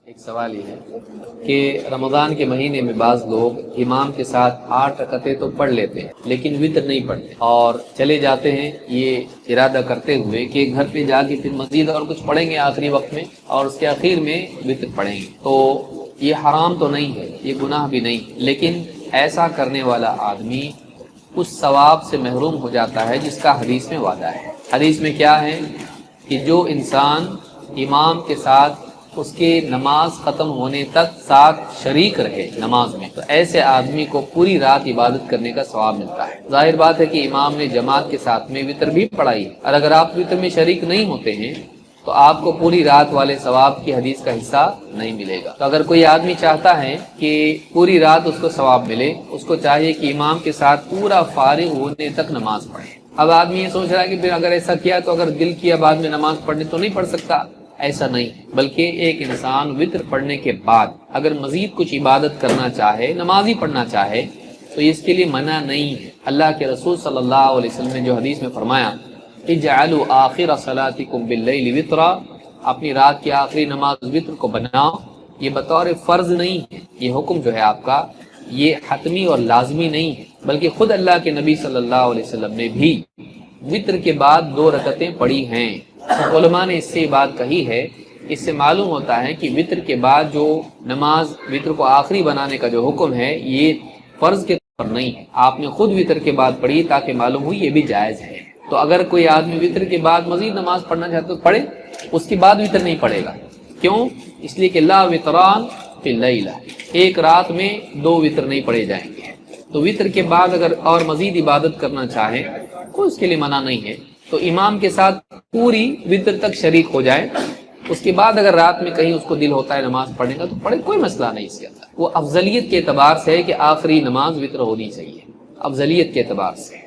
ایک سوال یہ ہے کہ رمضان کے مہینے میں بعض لوگ امام کے ساتھ 8 رکعتیں تو پڑھ لیتے ہیں لیکن وتر نہیں پڑھتے اور چلے جاتے ہیں یہ ارادہ کرتے ہوئے کہ گھر پہ جا کے پھر مزید اور کچھ پڑھیں گے آخری وقت میں اور اس کے آخر میں وتر پڑھیں گے۔ تو یہ حرام تو نہیں ہے، یہ گناہ بھی نہیں، لیکن ایسا کرنے والا آدمی اس ثواب سے محروم ہو جاتا ہے جس کا حدیث میں وعدہ ہے۔ حدیث میں کیا ہے کہ جو انسان امام کے ساتھ اس کے نماز ختم ہونے تک ساتھ شریک رہے نماز میں، تو ایسے آدمی کو پوری رات عبادت کرنے کا ثواب ملتا ہے۔ ظاہر بات ہے کہ امام نے جماعت کے ساتھ میں وتر بھی پڑھائی، اور اگر آپ وتر میں شریک نہیں ہوتے ہیں تو آپ کو پوری رات والے ثواب کی حدیث کا حصہ نہیں ملے گا۔ تو اگر کوئی آدمی چاہتا ہے کہ پوری رات اس کو ثواب ملے، اس کو چاہیے کہ امام کے ساتھ پورا فارغ ہونے تک نماز پڑھے۔ اب آدمی یہ سوچ رہا ہے کہ پھر اگر ایسا کیا تو اگر دل کیا بعد میں نماز پڑھنے تو نہیں پڑھ سکتا، ایسا نہیں، بلکہ ایک انسان وتر پڑھنے کے بعد اگر مزید کچھ عبادت کرنا چاہے، نماز ہی پڑھنا چاہے، تو اس کے لیے منع نہیں ہے۔ اللہ کے رسول صلی اللہ علیہ وسلم نے جو حدیث میں فرمایا اجعلوا آخر صلاتکم باللیل وطرا، اپنی رات کی آخری نماز وتر کو بناؤ، یہ بطور فرض نہیں ہے، یہ حکم جو ہے آپ کا یہ حتمی اور لازمی نہیں ہے، بلکہ خود اللہ کے نبی صلی اللہ علیہ وسلم نے بھی وتر کے بعد 2 رکعتیں پڑھی ہیں۔ علماء نے اس سے بات کہی ہے، اس سے معلوم ہوتا ہے کہ وتر کے بعد جو نماز وتر کو آخری بنانے کا جو حکم ہے یہ فرض کے طور پر نہیں ہے، آپ نے خود وتر کے بعد پڑھی تاکہ معلوم ہوئی یہ بھی جائز ہے۔ تو اگر کوئی آدمی وتر کے بعد مزید نماز پڑھنا چاہتا تو پڑھے، اس کے بعد وتر نہیں پڑھے گا۔ کیوں؟ اس لیے کہ لا وتران فی اللیلہ، ایک رات میں 2 وتر نہیں پڑھے جائیں گے۔ تو وتر کے بعد اگر اور مزید عبادت کرنا چاہے تو اس کے لیے منع نہیں ہے، تو امام کے ساتھ پوری وتر تک شریک ہو جائے، اس کے بعد اگر رات میں کہیں اس کو دل ہوتا ہے نماز پڑھنے کا تو پڑھے، کوئی مسئلہ نہیں اس کے اندر۔ وہ افضلیت کے اعتبار سے ہے کہ آخری نماز وتر ہونی چاہیے، افضلیت کے اعتبار سے۔